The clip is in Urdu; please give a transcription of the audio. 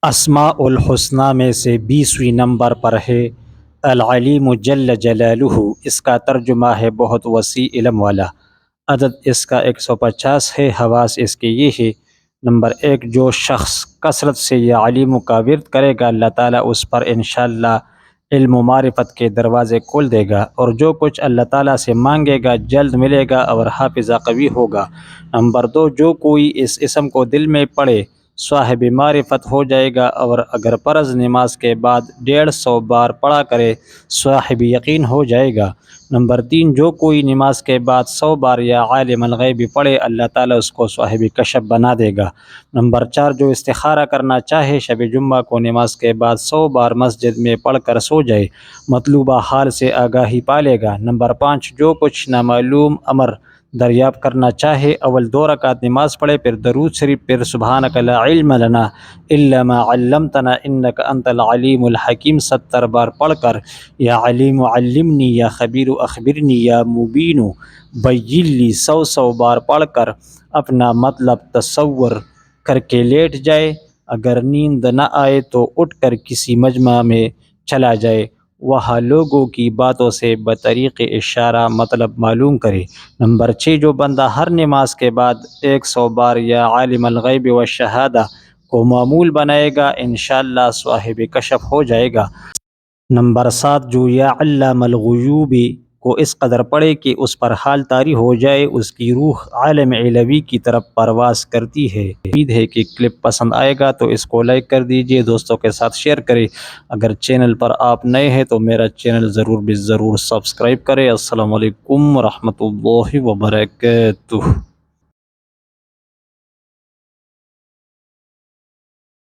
اسماء الحسنہ میں سے 20ویں نمبر پر ہے العلیم جل جلالہ۔ اس کا ترجمہ ہے بہت وسیع علم والا۔ عدد اس کا 150 ہے۔ حواس اس کے یہ ہے: نمبر 1، جو شخص کثرت سے یہ علیم کا ورد کرے گا اللہ تعالیٰ اس پر انشاءاللہ علم و معرفت کے دروازے کھول دے گا، اور جو کچھ اللہ تعالیٰ سے مانگے گا جلد ملے گا اور حافظہ قوی ہوگا۔ نمبر 2، جو کوئی اس اسم کو دل میں پڑھے صاحب معرفت ہو جائے گا، اور اگر فرض نماز کے بعد 150 بار پڑھا کرے صاحب یقین ہو جائے گا۔ نمبر 3، جو کوئی نماز کے بعد 100 بار یا عالم الغیب پڑھے اللہ تعالیٰ اس کو صاحب کشف بنا دے گا۔ نمبر 4، جو استخارہ کرنا چاہے شب جمعہ کو نماز کے بعد 100 بار مسجد میں پڑھ کر سو جائے، مطلوبہ حال سے آگاہی پالے گا۔ نمبر 5، جو کچھ نامعلوم امر دریافت کرنا چاہے اول 2 رکعت نماز پڑھے، پھر درود شریف، پھر سبحانک لا علم لنا الا ما علمتنا انک انت العلیم الحکیم 70 بار پڑھ کر یا علیم علمنی یا خبیر اخبرنی یا مبین بین لی 100 بار پڑھ کر اپنا مطلب تصور کر کے لیٹ جائے۔ اگر نیند نہ آئے تو اٹھ کر کسی مجمع میں چلا جائے، وہاں لوگوں کی باتوں سے بطریق اشارہ مطلب معلوم کرے۔ نمبر 6، جو بندہ ہر نماز کے بعد 100 بار یا عالم الغیب والشہادہ کو معمول بنائے گا انشاءاللہ صاحب کشف ہو جائے گا۔ نمبر 7، جو یا علام الغیوب کو اس قدر پڑھے کہ اس پر حال طاری ہو جائے، اس کی روح عالم علوی کی طرف پرواز کرتی ہے۔ امید ہے کہ کلپ پسند آئے گا تو اس کو لائک کر دیجئے، دوستوں کے ساتھ شیئر کریں۔ اگر چینل پر آپ نئے ہیں تو میرا چینل ضرور سبسکرائب کریں۔ السلام علیکم ورحمۃ اللہ وبرکاتہ۔